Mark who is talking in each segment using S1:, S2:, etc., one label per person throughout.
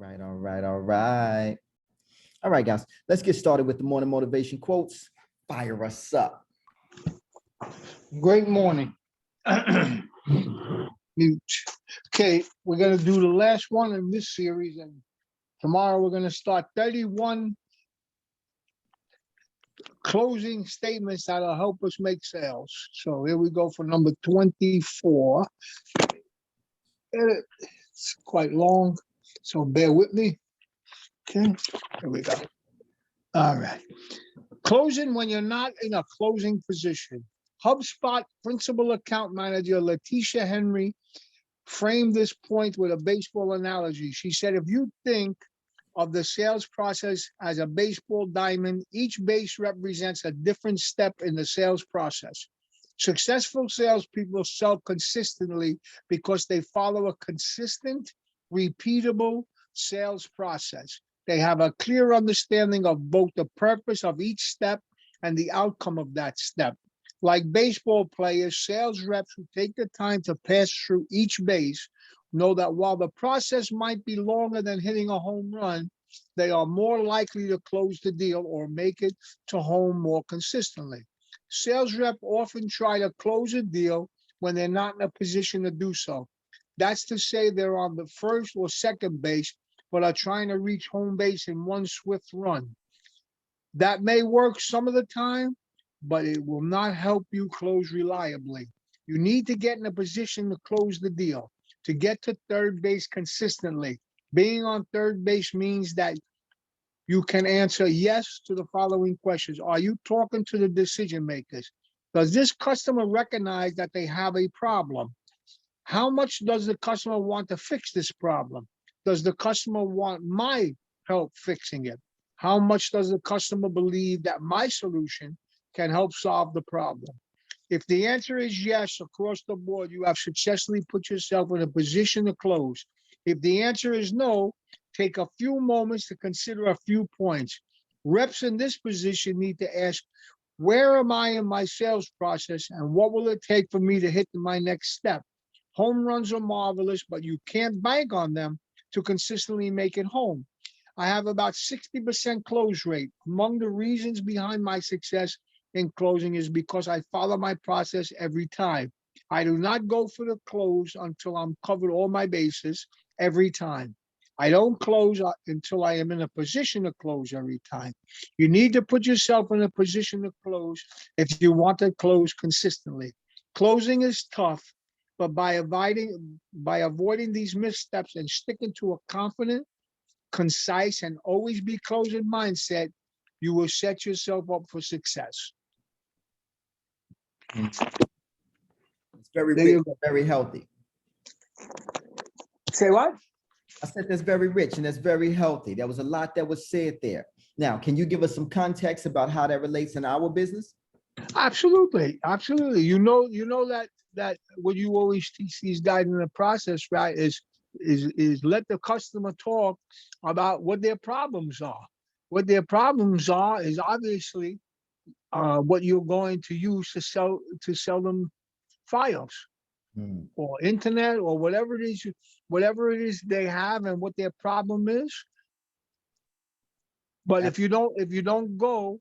S1: right, all right, all right. All right, guys, let's get started with the morning motivation quotes. Fire us up.
S2: Great morning. Mute. Okay, we're going to do the last one in this series, and tomorrow we're going to start 31 closing statements that'll help us make sales. So here we go for number 24. It's quite long, so bear with me. Okay, here we go. All right. Closing when you're not in a closing position. HubSpot principal account manager Letitia Henry framed this point with a baseball analogy. She said, if you think of the sales process as a baseball diamond, each base represents a different step in the sales process. Successful salespeople sell consistently because they follow a consistent, repeatable sales process. They have a clear understanding of both the purpose of each step and the outcome of that step. Like baseball players, sales reps who take the time to pass through each base know that while the process might be longer than hitting a home run, they are more likely to close the deal or make it to home more consistently. Sales reps often try to close a deal when they're not in a position to do so. That's to say they're on the first or second base, but are trying to reach home base in one swift run. That may work some of the time, but it will not help you close reliably. You need to get in a position to close the deal, to get to third base consistently. Being on third base means that you can answer yes to the following questions. Are you talking to the decision makers? Does this customer recognize that they have a problem? How much does the customer want to fix this problem? Does the customer want my help fixing it? How much does the customer believe that my solution can help solve the problem? If the answer is yes across the board, you have successfully put yourself in a position to close. If the answer is no, take a few moments to consider a few points. Reps in this position need to ask, where am I in my sales process and what will it take for me to hit my next step? Home runs are marvelous, but you can't bank on them to consistently make it home. I have about 60% close rate. Among the reasons behind my success in closing is because I follow my process every time. I do not go for the close until I'm covered all my bases every time. I don't close until I am in a position to close every time. You need to put yourself in a position to close if you want to close consistently. Closing is tough, but by avoiding these missteps and sticking to a confident, concise, and always be closing mindset, you will set yourself up for success.
S1: It's very
S2: There
S1: rich,
S2: you go.
S1: very healthy.
S2: Say what?
S1: I said that's very rich and that's very healthy. There was a lot that was said there. Now, can you give us some context about how that relates in our business?
S2: Absolutely, absolutely. You know that what you always teach these guys in the process, right, is let the customer talk about what their problems are. What their problems are is obviously what you're going to use to sell them files or internet or whatever it is they have and what their problem is. But if you don't go,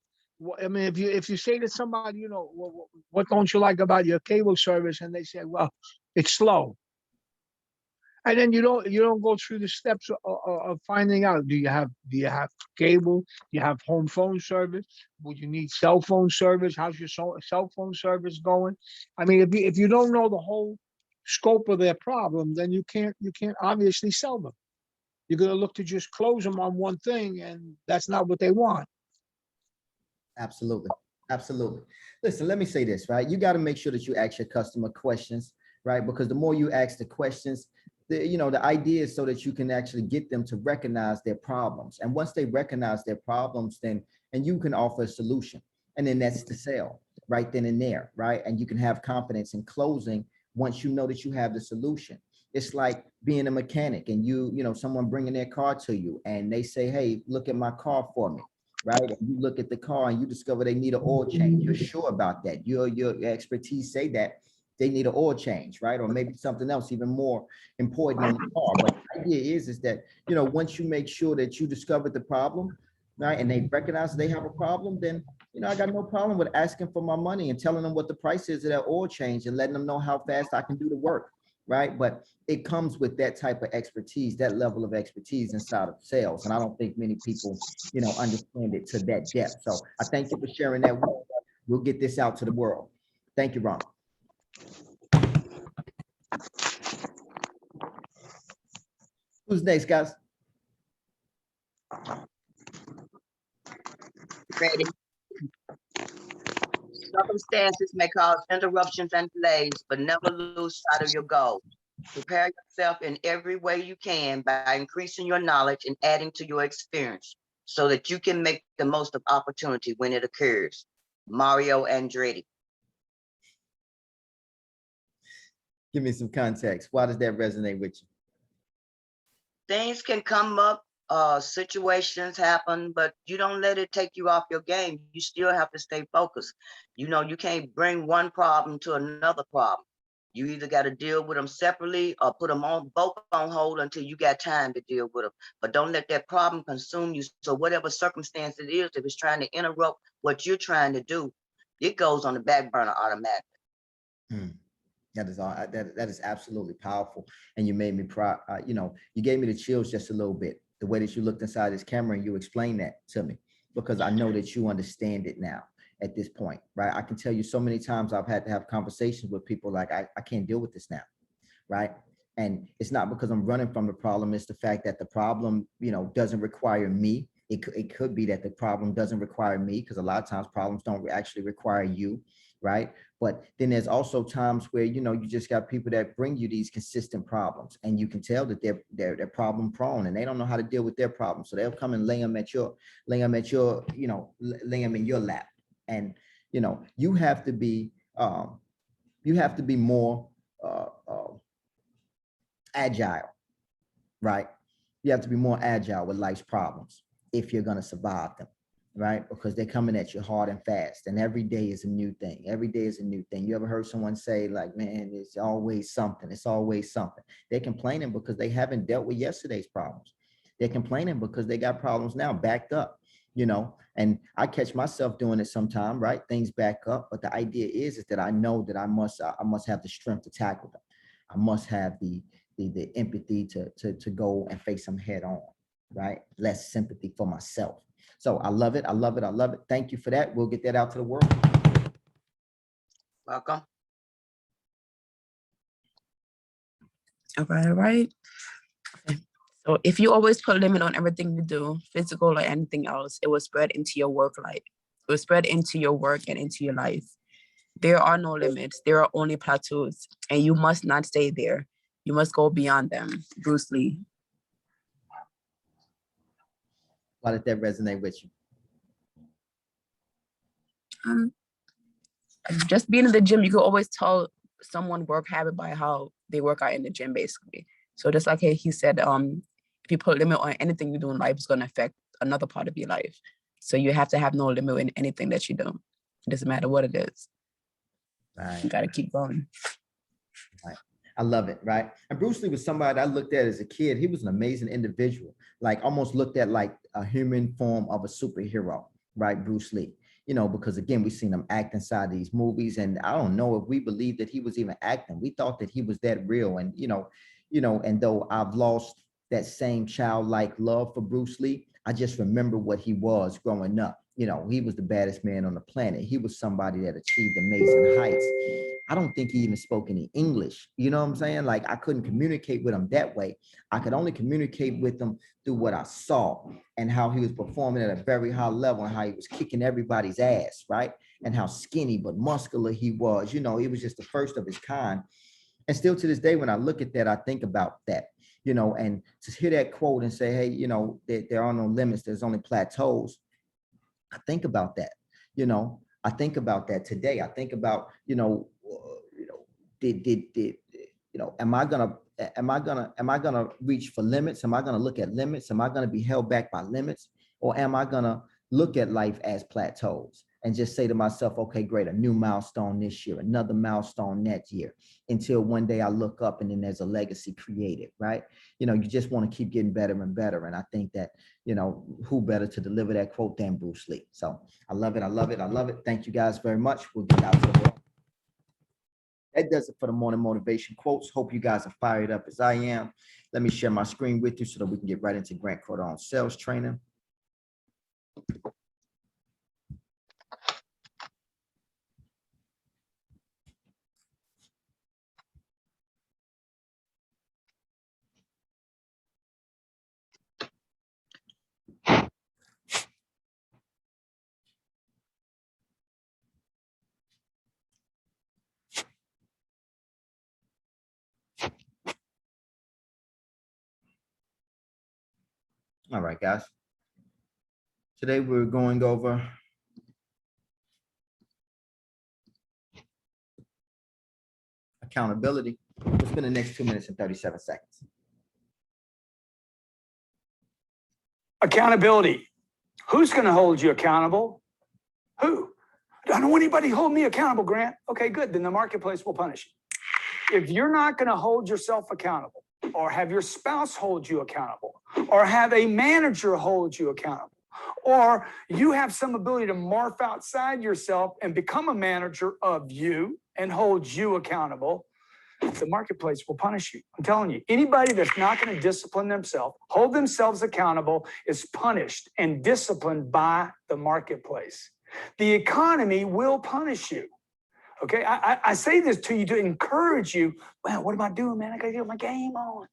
S2: I mean, if you say to somebody, what don't you like about your cable service, and they say, well, it's slow, and then you don't go through the steps of finding out, do you have cable, do you have home phone service, would you need cell phone service, how's your cell phone service going? I mean, if you don't know the whole scope of their problem, then you can't obviously sell them. You're going to look to just close them on one thing, and that's not what they want.
S1: Absolutely. Absolutely. Listen, let me say this, right? You got to make sure that you ask your customer questions, right? Because the more you ask the questions, the idea is so that you can actually get them to recognize their problems. And once they recognize their problems, and you can offer a solution. And then that's the sale right then and there, right? And you can have confidence in closing once you know that you have the solution. It's like being a mechanic and someone bringing their car to you and they say, hey, look at my car for me. Right. And you look at the car and you discover they need an oil change. You're sure about that. Your expertise say that. they need an oil change, right? Or maybe something else even more important on the car. But the idea is that, you know, once you make sure that you discovered the problem, right, and they recognize they have a problem, then, you know, I got no problem with asking for my money and telling them what the price is of that oil change and letting them know how fast I can do the work, right? But it comes with that type of expertise, that level of expertise inside of sales. And I don't think many people, you know, understand it to that depth. So I thank you for sharing that. We'll get this out to the world. Thank you, Ron. Who's next, guys?
S3: Ready. Circumstances may cause interruptions and delays, but never lose sight of your goal. Prepare yourself in every way you can by increasing your knowledge and adding to your experience so that you can make the most of opportunity when it occurs. Mario Andretti.
S1: Give me some context. Why does that resonate with you?
S3: Things can come up, situations happen, but you don't let it take you off your game. You still have to stay focused. You know, you can't bring one problem to another problem. You either got to deal with them separately or put them on both on hold until you got time to deal with them. But don't let that problem consume you. So whatever circumstance it is, if it's trying to interrupt what you're trying to do, it goes on the back burner automatically.
S1: That is all. That is absolutely powerful, and you made me proud. You know, you gave me the chills just a little bit. The way that you looked inside this camera and you explained that to me, because I know that you understand it now at this point, right? I can tell you so many times I've had to have conversations with people like I can't deal with this now, right? And it's not because I'm running from the problem. It's the fact that the problem, you know, doesn't require me. It could be that the problem doesn't require me, because a lot of times problems don't actually require you, right? But then there's also times where, you know, you just got people that bring you these consistent problems, and you can tell that they're problem prone and they don't know how to deal with their problems. So they'll come and lay them at your, you know, lay them in your lap. And, you know, you have to be more agile, right? You have to be more agile with life's problems if you're going to survive them, right? Because they're coming at you hard and fast, and every day is a new thing. Every day is a new thing. You ever heard someone say like, man, it's always something. It's always something. They're complaining because they haven't dealt with yesterday's problems. They're complaining because they got problems now backed up, you know, and I catch myself doing it sometime, right? Things back up. But the idea is that I know that I must have the strength to tackle them. I must have the empathy to go and face them head on, right? Less sympathy for myself. So I love it. I love it. I love it. Thank you for that. We'll get that out to the world.
S3: Welcome.
S4: All right, all right. Okay. So if you always put a limit on everything you do, physical or anything else, it will spread into your work life. It will spread into your work and into your life. There are no limits. There are only plateaus, and you must not stay there. You must go beyond them. Bruce Lee.
S1: Why did that resonate with you?
S4: Just being in the gym, you can always tell someone work habit by how they work out in the gym, basically. So just like he said, if you put a limit on anything you do in life, it's going to affect another part of your life. So you have to have no limit in anything that you do. It doesn't matter what it is.
S1: Right.
S4: You got to keep going.
S1: Right. I love it, right? And Bruce Lee was somebody I looked at as a kid. He was an amazing individual, like almost looked at like a human form of a superhero, right? Bruce Lee, you know, because again, we've seen him act inside these movies, and I don't know if we believed that he was even acting. We thought that he was that real. And, you know, and though I've lost that same childlike love for Bruce Lee, I just remember what he was growing up. You know, he was the baddest man on the planet. He was somebody that achieved amazing heights. I don't think he even spoke any English. You know what I'm saying? Like I couldn't communicate with him that way. I could only communicate with him through what I saw and how he was performing at a very high level and how he was kicking everybody's ass, right? And how skinny but muscular he was. You know, he was just the first of his kind. And still to this day, when I look at that, I think about that, you know, and to hear that quote and say, hey, you know, there are no limits, there's only plateaus. I think about that, you know, I think about that today. I think about, am I gonna reach for limits? Am I gonna look at limits? Am I gonna be held back by limits? Or am I gonna look at life as plateaus? and just say to myself, okay, great, a new milestone this year, another milestone next year, until one day I look up and then there's a legacy created, right? You know, you just want to keep getting better and better. And I think that, you know, who better to deliver that quote than Bruce Lee? So I love it. I love it. I love it. Thank you guys very much. We'll get out to the world. That does it for the morning motivation quotes. Hope you guys are fired up as I am. Let me share my screen with you so that we can get right into Grant Cardone sales training. All right, guys. Today we're going over accountability. We'll spend the next 2 minutes and 37 seconds.
S5: Accountability. Who's going to hold you accountable? Who? I don't want anybody to hold me accountable, Grant. Okay, good. Then the marketplace will punish you. If you're not going to hold yourself accountable, or have your spouse hold you accountable, or have a manager hold you accountable, or you have some ability to morph outside yourself and become a manager of you and hold you accountable, the marketplace will punish you. I'm telling you, anybody that's not going to discipline themselves, hold themselves accountable, is punished and disciplined by the marketplace. The economy will punish you. Okay, I say this to you to encourage you. Man, what am I doing, man? I got to get my game on.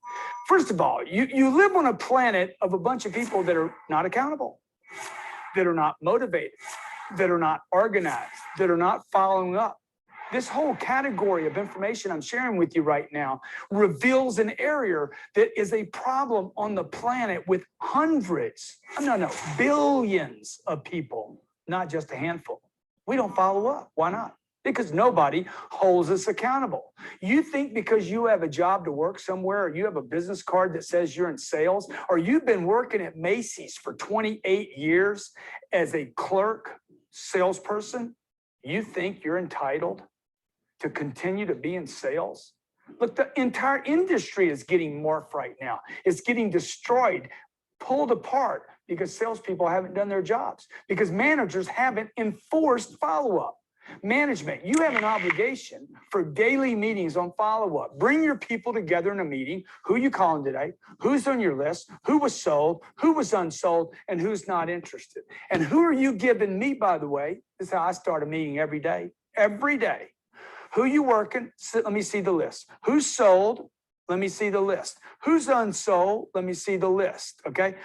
S5: First of all, you live on a planet of a bunch of people that are not accountable, that are not motivated, that are not organized, that are not following up. This whole category of information I'm sharing with you right now reveals an area that is a problem on the planet with hundreds, billions of people, not just a handful. We don't follow up. Why not? Because nobody holds us accountable. You think because you have a job to work somewhere, or you have a business card that says you're in sales, or you've been working at Macy's for 28 years as a clerk, salesperson, you think you're entitled to continue to be in sales? Look, the entire industry is getting morphed right now. It's getting destroyed, pulled apart, because salespeople haven't done their jobs, because managers haven't enforced follow-up. Management, you have an obligation for daily meetings on follow-up. Bring your people together in a meeting. Who you calling today? Who's on your list? Who was sold? Who was unsold? And who's not interested? And who are you giving me, by the way? This is how I start a meeting every day. Every day. Who you working? Let me see the list. Who's sold? Let me see the list. Who's unsold? Let me see the list, okay?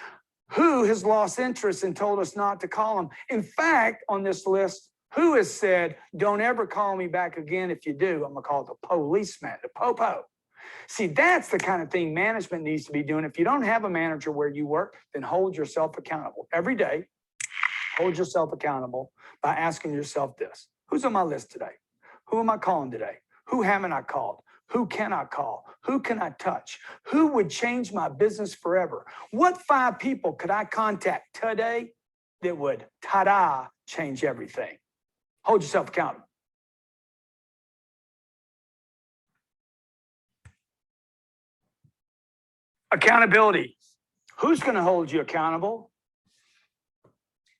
S5: Who has lost interest and told us not to call them? In fact, on this list, who has said, don't ever call me back again? If you do, I'm going to call it the policeman, the popo. See, that's the kind of thing management needs to be doing. If you don't have a manager where you work, then hold yourself accountable. Every day, hold yourself accountable by asking yourself this. Who's on my list today? Who am I calling today? Who haven't I called? Who can I call? Who can I touch? Who would change my business forever? What 5 people could I contact today that would, ta-da, change everything? Hold yourself accountable. Accountability. Who's going to hold you accountable?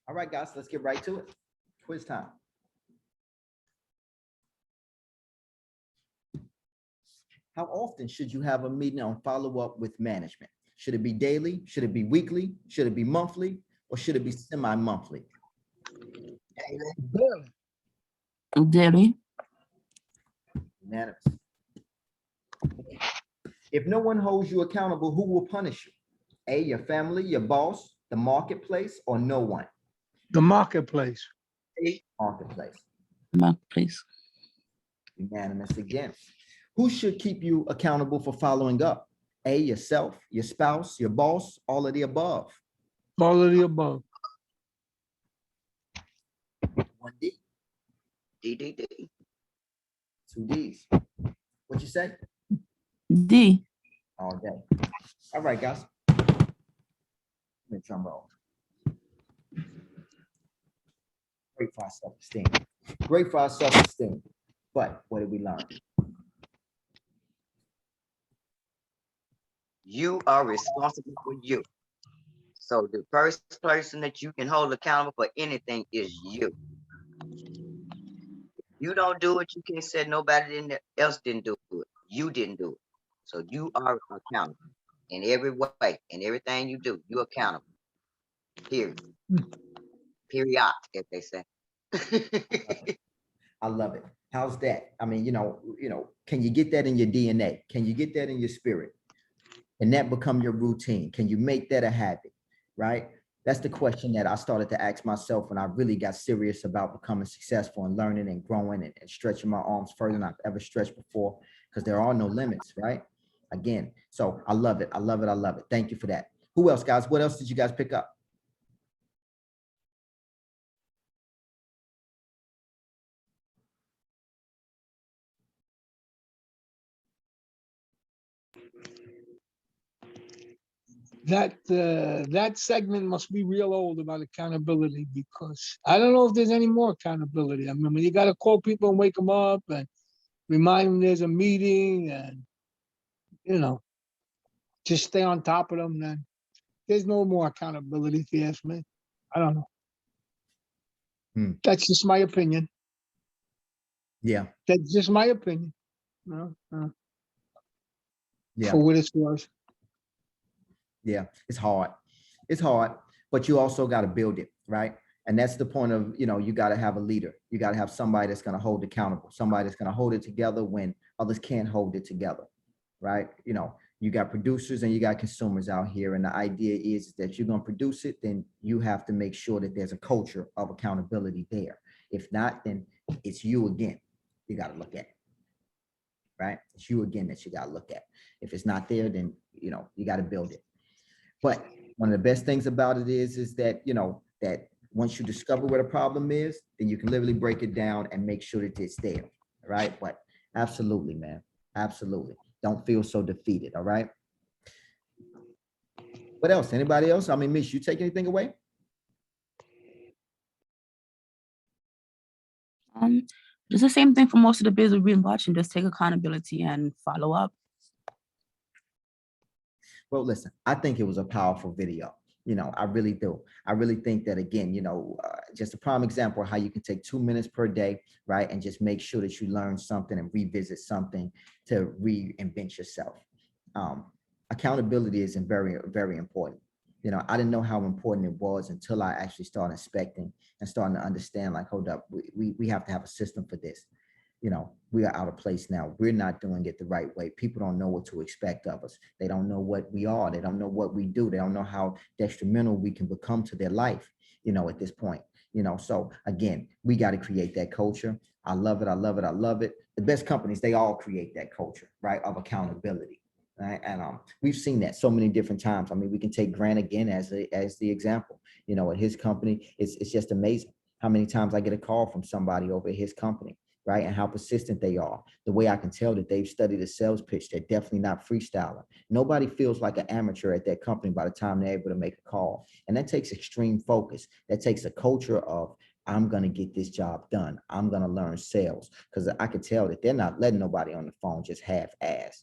S1: All right, guys, let's get right to it. Quiz time. How often should you have a meeting on follow-up with management? Should it be daily? Should it be weekly? Should it be monthly? Or should it be semi-monthly?
S4: Daily.
S1: Unanimous. If no one holds you accountable, who will punish you? A, your family, your boss, the marketplace, or no one?
S2: The marketplace.
S1: Marketplace.
S4: Marketplace.
S1: Unanimous again. Who should keep you accountable for following up? A, yourself, your spouse, your boss, all of the above.
S2: All of the above.
S1: 1D.
S3: DDD.
S1: 2 Ds. What you say?
S4: D.
S1: All day. All right, guys. Drum roll. Great for our self-esteem. Great for our self-esteem. But what did we learn?
S3: You are responsible for you. So the first person that you can hold accountable for anything is you. You don't do it, you can't say nobody else didn't do it. You didn't do it. So you are accountable in every way, in everything you do. You're accountable. Period. Period, if they say.
S1: I love it. How's that? I mean, can you get that in your DNA? Can you get that in your spirit? And that become your routine? Can you make that a habit? Right? That's the question that I started to ask myself when I really got serious about becoming successful and learning and growing and stretching my arms further than I've ever stretched before, because there are no limits, right? Again, so I love it. I love it. I love it. Thank you for that. Who else, guys? What else did you guys pick up?
S2: That segment must be real old about accountability, because I don't know if there's any more accountability. I mean, you got to call people and wake them up and remind them there's a meeting, and just stay on top of them. Then there's no more accountability, if you ask me. I don't know. That's just my opinion.
S1: Yeah.
S2: That's just my opinion.
S1: Yeah.
S2: For what it's worth.
S1: Yeah, it's hard. It's hard, but you also got to build it, right? And that's the point of, you got to have a leader. You got to have somebody that's going to hold accountable, somebody that's going to hold it together when others can't hold it together, right? You got producers and you got consumers out here. And the idea is that you're going to produce it, then you have to make sure that there's a culture of accountability there. If not, then it's you again. You got to look at it, right? It's you again that you got to look at. If it's not there, then, you got to build it. But one of the best things about it is that, that once you discover where the problem is, then you can literally break it down and make sure that it's there, right? But absolutely, man, absolutely. Don't feel so defeated, all right? What else? Anybody else? I mean, Mish, you take anything away?
S4: Just the same thing for most of the biz we've been watching. Just take accountability and follow up.
S1: Well, listen, I think it was a powerful video. I really do. I really think that, again, just a prime example of how you can take 2 minutes per day, right? And just make sure that you learn something and revisit something to reinvent yourself. Accountability is very, very important. I didn't know how important it was until I actually started inspecting and starting to understand, like, hold up, we have to have a system for this. We are out of place now. We're not doing it the right way. People don't know what to expect of us. They don't know what we are. They don't know what we do. They don't know how detrimental we can become to their life, at this point. So again, we got to create that culture. I love it. I love it. I love it. The best companies, they all create that culture, right, of accountability. Right? And we've seen that so many different times. I mean, we can take Grant again as the example. At his company, it's just amazing how many times I get a call from somebody over at his company, right? And how persistent they are. The way I can tell that they've studied a sales pitch, they're definitely not freestyling. Nobody feels like an amateur at that company by the time they're able to make a call. And that takes extreme focus. That takes a culture of, I'm going to get this job done. I'm going to learn sales, because I could tell that they're not letting nobody on the phone just half-ass,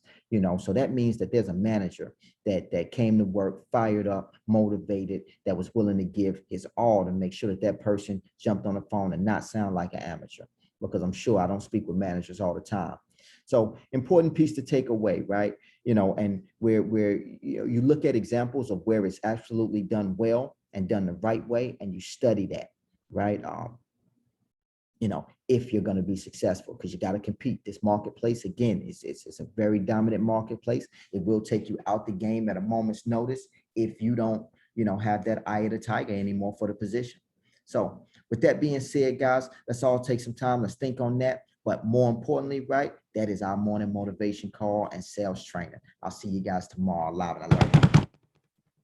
S1: so that means that there's a manager that came to work, fired up, motivated, that was willing to give his all to make sure that that person jumped on the phone and not sound like an amateur, because I'm sure I don't speak with managers all the time. So important piece to take away, right? And where you look at examples of where it's absolutely done well and done the right way, and you study that, right? If you're going to be successful, because you got to compete. This marketplace, again, it's a very dominant marketplace. It will take you out the game at a moment's notice if you don't, have that eye of the tiger anymore for the position. So with that being said, guys, let's all take some time. Let's think on that. But more importantly, right, that is our morning motivation call and sales training. I'll see you guys tomorrow live and alert.